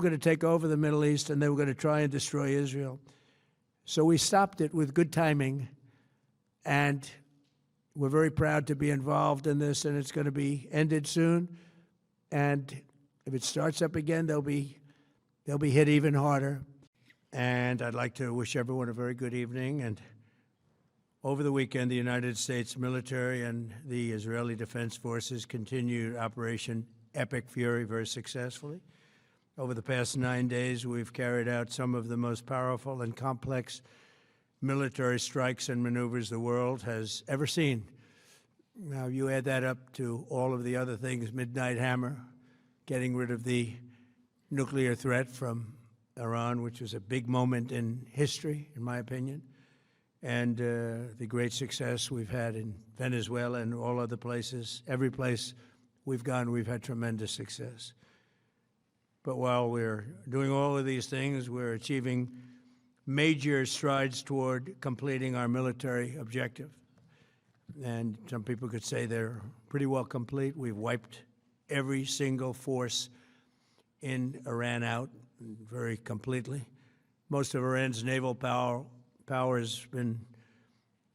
going to take over the Middle East and they were going to try and destroy Israel. So we stopped it with good timing, and we're very proud to be involved in this, and it's going to be ended soon. And if it starts up again, they'll be hit even harder. And I'd like to wish everyone a very good evening. And over the weekend, the United States military and the Israeli Defense Forces continued Operation Epic Fury very successfully. Over the past 9 days, we've carried out some of the most powerful and complex military strikes and maneuvers the world has ever seen. Now, you add that up to all of the other things, Midnight Hammer, getting rid of the nuclear threat from Iran, which was a big moment in history, in my opinion, and the great success we've had in Venezuela and all other places. Every place we've gone, we've had tremendous success. But while we're doing all of these things, we're achieving major strides toward completing our military objective. And some people could say they're pretty well complete. We've wiped every single force in Iran out very completely. Most of Iran's naval power has been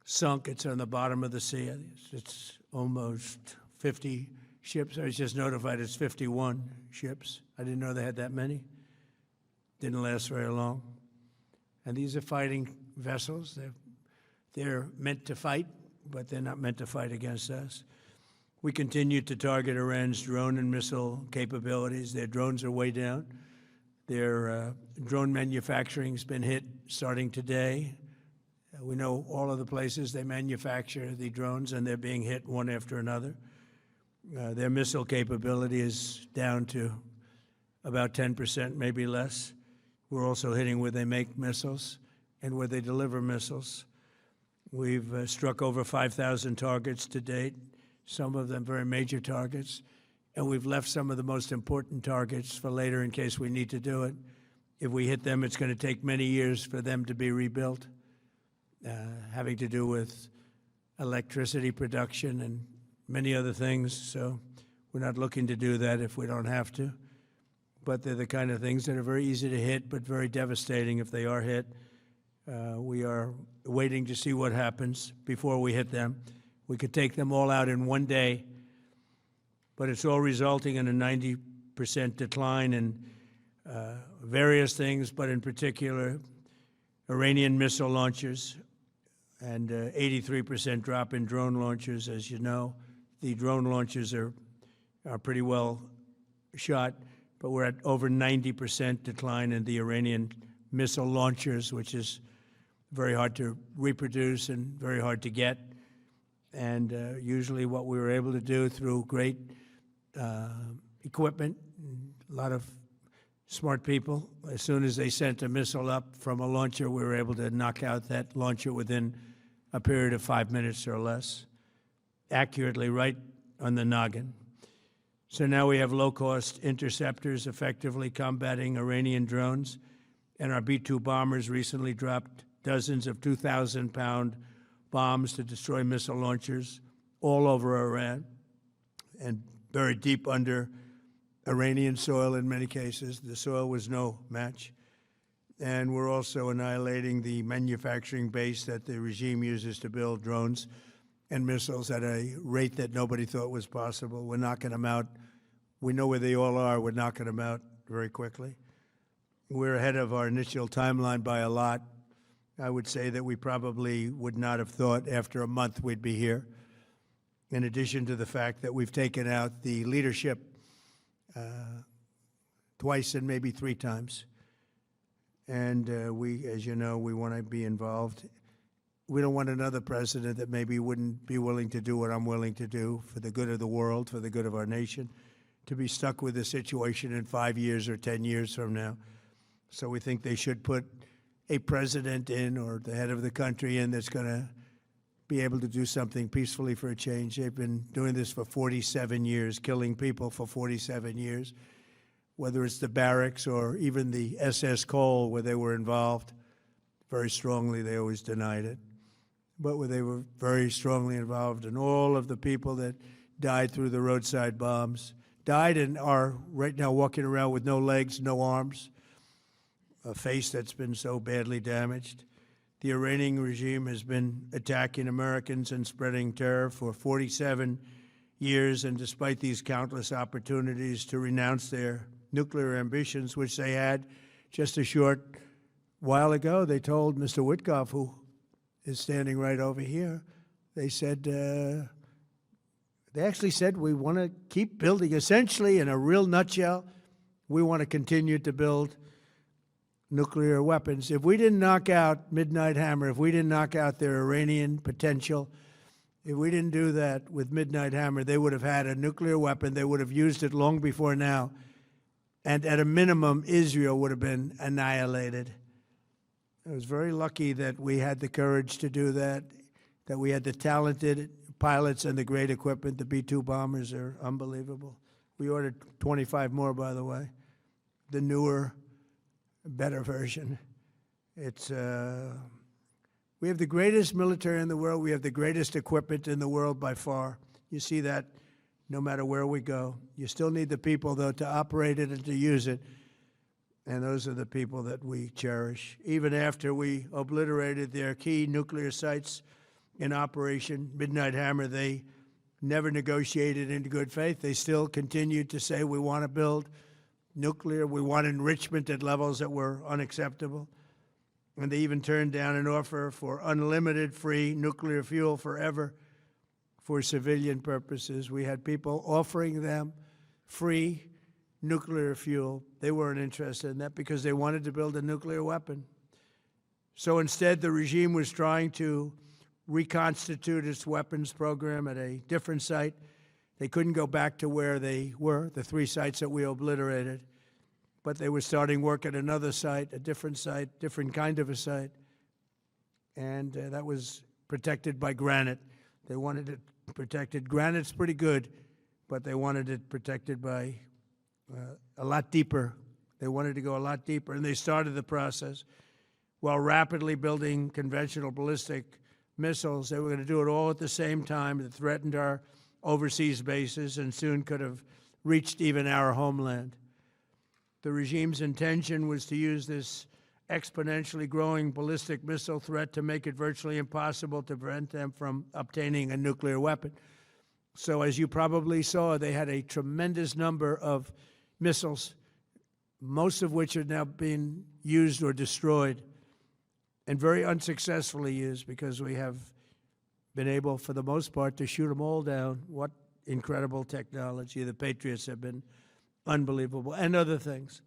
sunk. It's on the bottom of the sea. It's almost 50 ships. I was just notified it's 51 ships. I didn't know they had that many. Didn't last very long. And these are fighting vessels. They're meant to fight, but they're not meant to fight against us. We continue to target Iran's drone and missile capabilities. Their drones are way down. Their drone manufacturing's been hit starting today. We know all of the places they manufacture the drones, and they're being hit one after another. Their missile capability is down to about 10%, maybe less. We're also hitting where they make missiles and where they deliver missiles. We've struck over 5,000 targets to date, some of them very major targets, and we've left some of the most important targets for later in case we need to do it. If we hit them, it's going to take many years for them to be rebuilt, having to do with electricity production and many other things. So we're not looking to do that if we don't have to. But they're the kind of things that are very easy to hit, but very devastating if they are hit. We are waiting to see what happens before we hit them. We could take them all out in one day, but it's all resulting in a 90% decline in various things, but in particular, Iranian missile launchers, and 83% drop in drone launchers. As you know, the drone launchers are pretty well shot, but we're at over 90% decline in the Iranian missile launchers, which is very hard to reproduce and very hard to get. And usually what we were able to do through great equipment, a lot of smart people, as soon as they sent a missile up from a launcher, we were able to knock out that launcher within a period of 5 minutes or less, accurately, right on the noggin. So now we have low-cost interceptors effectively combating Iranian drones, and our B-2 bombers recently dropped dozens of 2,000-pound bombs to destroy missile launchers all over Iran and buried deep under Iranian soil in many cases. The soil was no match. And we're also annihilating the manufacturing base that the regime uses to build drones and missiles at a rate that nobody thought was possible. We're knocking them out. We know where they all are. We're knocking them out very quickly. We're ahead of our initial timeline by a lot. I would say that we probably would not have thought after a month we'd be here, in addition to the fact that we've taken out the leadership twice and maybe 3 times. And we, as you know, we want to be involved. We don't want another president that maybe wouldn't be willing to do what I'm willing to do for the good of the world, for the good of our nation, to be stuck with the situation in 5 years or 10 years from now. So we think they should put a president in, or the head of the country in, that's going to be able to do something peacefully for a change. They've been doing this for 47 years, killing people for 47 years, whether it's the barracks or even the SS Cole where they were involved. Very strongly, they always denied it. But where they were very strongly involved in all of the people that died through the roadside bombs, died and are right now walking around with no legs, no arms, a face that's been so badly damaged. The Iranian regime has been attacking Americans and spreading terror for 47 years, and despite these countless opportunities to renounce their nuclear ambitions, which they had just a short while ago, they told Mr. Witkoff, who is standing right over here, they said, they actually said, we want to keep building. Essentially, in a real nutshell, we want to continue to build nuclear weapons. If we didn't knock out Midnight Hammer, if we didn't knock out their Iranian potential, if we didn't do that with Midnight Hammer, they would have had a nuclear weapon. They would have used it long before now. And at a minimum, Israel would have been annihilated. I was very lucky that we had the courage to do that, that we had the talented pilots and the great equipment. The B-2 bombers are unbelievable. We ordered 25 more, by the way. The newer, better version. It's we have the greatest military in the world. We have the greatest equipment in the world by far. You see that no matter where we go. You still need the people, though, to operate it and to use it. And those are the people that we cherish. Even after we obliterated their key nuclear sites in Operation Midnight Hammer, they never negotiated in good faith. They still continued to say, we want to build nuclear. We want enrichment at levels that were unacceptable. And they even turned down an offer for unlimited free nuclear fuel forever for civilian purposes. We had people offering them free nuclear fuel. They weren't interested in that because they wanted to build a nuclear weapon. So instead, the regime was trying to reconstitute its weapons program at a different site. They couldn't go back to where they were, the 3 sites that we obliterated. But they were starting work at another site, a different site, different kind of a site. And that was protected by granite. They wanted it protected. Granite's pretty good, but they wanted it protected by a lot deeper. They wanted to go a lot deeper, and they started the process while rapidly building conventional ballistic missiles. They were going to do it all at the same time. It threatened our overseas bases and soon could have reached even our homeland. The regime's intention was to use this exponentially growing ballistic missile threat to make it virtually impossible to prevent them from obtaining a nuclear weapon. So as you probably saw, they had a tremendous number of missiles, most of which are now being used or destroyed, and very unsuccessfully used because we have been able, for the most part, to shoot them all down. What incredible technology. The Patriots have been unbelievable, and other things.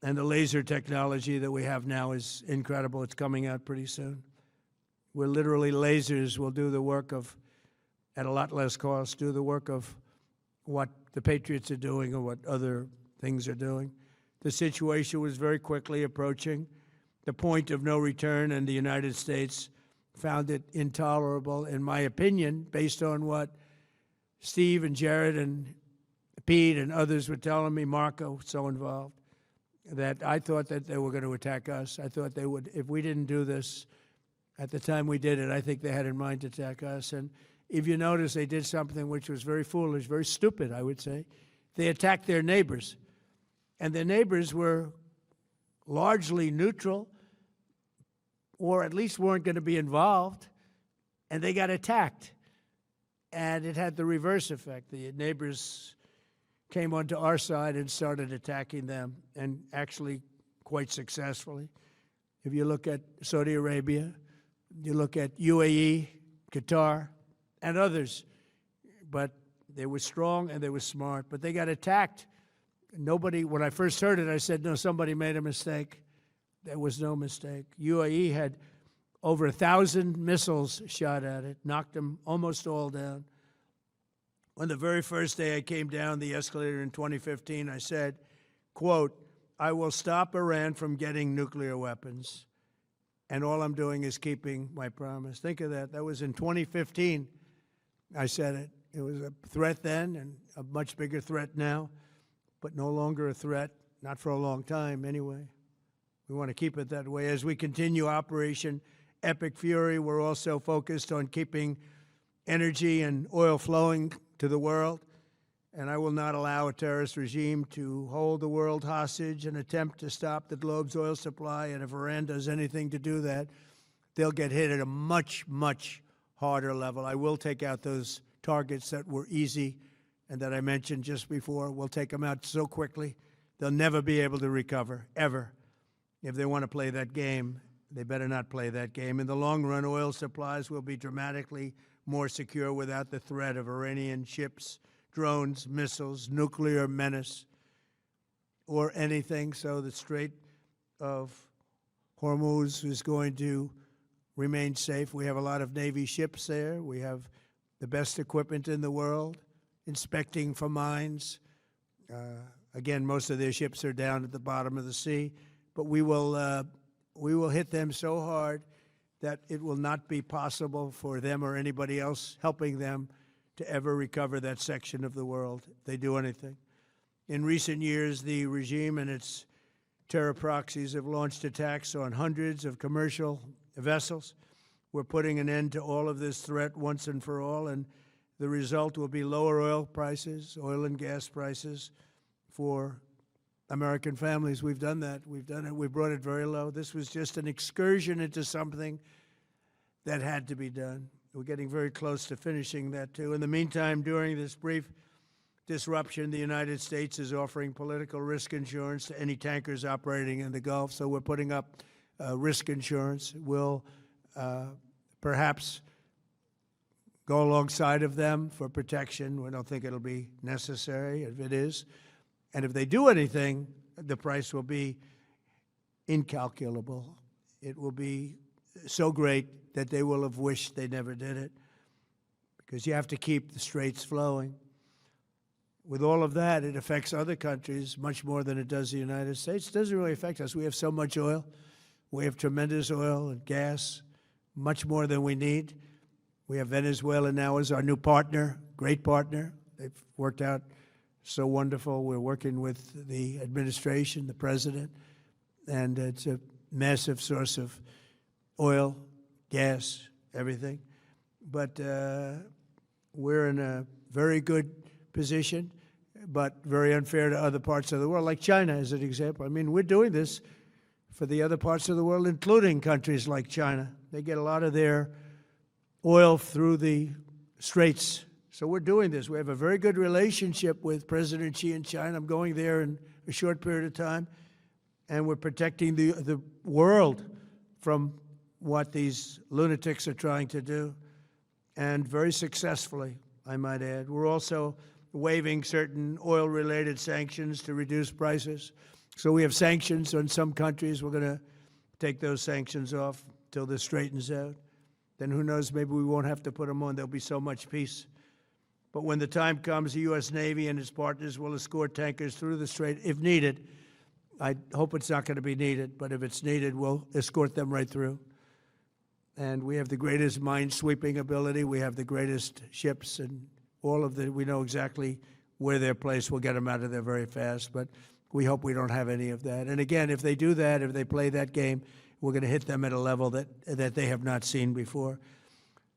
And the laser technology that we have now is incredible. It's coming out pretty soon. Where literally lasers will do the work of, at a lot less cost, do the work of what the Patriots are doing or what other things are doing. The situation was very quickly approaching the point of no return, and the United States found it intolerable, in my opinion, based on what Steve and Jared and Pete and others were telling me, Marco, so involved, that I thought that they were going to attack us. I thought they would, if we didn't do this at the time we did it, I think they had in mind to attack us. And if you notice, they did something which was very foolish, very stupid, I would say. They attacked their neighbors. And their neighbors were largely neutral, or at least weren't going to be involved, and they got attacked. And it had the reverse effect. The neighbors came onto our side and started attacking them, and actually quite successfully. If you look at Saudi Arabia, you look at UAE, Qatar, and others, but they were strong and they were smart, but they got attacked. Nobody, when I first heard it, I said, no, somebody made a mistake. There was no mistake. UAE had over 1,000 missiles shot at it, knocked them almost all down. On the very first day I came down the escalator in 2015, I said, quote, I will stop Iran from getting nuclear weapons, and all I'm doing is keeping my promise. Think of that. That was in 2015. I said it. It was a threat then and a much bigger threat now, but no longer a threat, not for a long time anyway. We want to keep it that way. As we continue Operation Epic Fury, we're also focused on keeping energy and oil flowing to the world. and I will not allow a terrorist regime to hold the world hostage and attempt to stop the globe's oil supply. And if Iran does anything to do that, they'll get hit at a much, much harder level. I will take out those targets that were easy and that I mentioned just before. We'll take them out so quickly, they'll never be able to recover, ever. If they want to play that game, they better not play that game. In the long run, oil supplies will be dramatically more secure without the threat of Iranian ships, drones, missiles, nuclear menace, or anything. So the Strait of Hormuz is going to remain safe. We have a lot of Navy ships there. We have the best equipment in the world, inspecting for mines. Again, most of their ships are down at the bottom of the sea, but we will hit them so hard that it will not be possible for them or anybody else helping them to ever recover that section of the world if they do anything. In recent years, the regime and its terror proxies have launched attacks on hundreds of commercial vessels. We're putting an end to all of this threat once and for all, and the result will be lower oil prices, oil and gas prices for American families. We've done that. We've done it. We brought it very low. This was just an excursion into something that had to be done. We're getting very close to finishing that, too. In the meantime, during this brief disruption, the United States is offering political risk insurance to any tankers operating in the Gulf. So we're putting up risk insurance. We'll perhaps go alongside of them for protection. We don't think it'll be necessary if it is. And if they do anything, the price will be incalculable. It will be so great that they will have wished they never did it, because you have to keep the straits flowing. With all of that, it affects other countries much more than it does the United States. It doesn't really affect us. We have so much oil. We have tremendous oil and gas, much more than we need. We have Venezuela now as our new partner, great partner. They've worked out so wonderful. We're working with the administration, the president, and it's a massive source of oil, gas, everything. But we're in a very good position, but very unfair to other parts of the world, like China as an example. I mean, we're doing this for the other parts of the world, including countries like China. They get a lot of their oil through the straits. So we're doing this. We have a very good relationship with President Xi in China. I'm going there in a short period of time, and we're protecting the world from what these lunatics are trying to do, and very successfully, I might add. We're also waiving certain oil-related sanctions to reduce prices. So we have sanctions on some countries. We're going to take those sanctions off till this straightens out. Then who knows, maybe we won't have to put them on. There'll be so much peace. But when the time comes, the U.S. Navy and its partners will escort tankers through the strait if needed. I hope it's not going to be needed, but if it's needed, we'll escort them right through. And we have the greatest mine-sweeping ability. We have the greatest ships, and all of the, we know exactly where they're placed. We'll get them out of there very fast, but we hope we don't have any of that. And again, if they do that, if they play that game, we're going to hit them at a level that they have not seen before.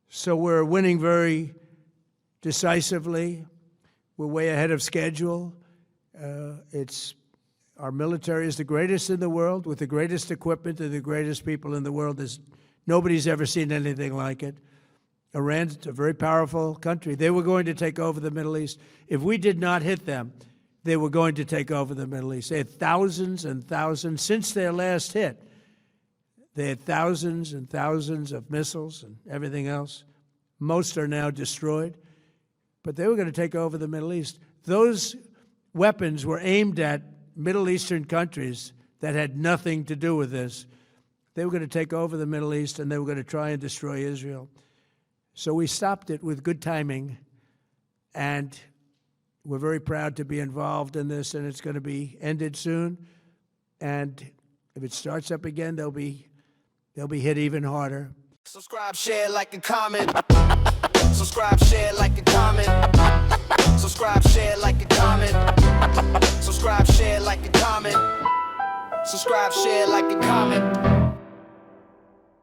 So we're winning very decisively. We're way ahead of schedule. Our military is the greatest in the world, with the greatest equipment and the greatest people in the world. Nobody's ever seen anything like it. Iran's a very powerful country. They were going to take over the Middle East. If we did not hit them, they were going to take over the Middle East. They had thousands and thousands. Since their last hit, they had thousands and thousands of missiles and everything else. Most are now destroyed. But they were going to take over the Middle East. Those weapons were aimed at Middle Eastern countries that had nothing to do with this. They were going to take over the Middle East, and they were going to try and destroy Israel. So we stopped it with good timing, and we're very proud to be involved in this, and it's going to be ended soon. And if it starts up again, they'll be hit even harder. Subscribe, share, like, and comment. Subscribe, share, like, and comment. Subscribe, share, like, and comment. Subscribe, share, like, and comment. Subscribe, share, like, and comment.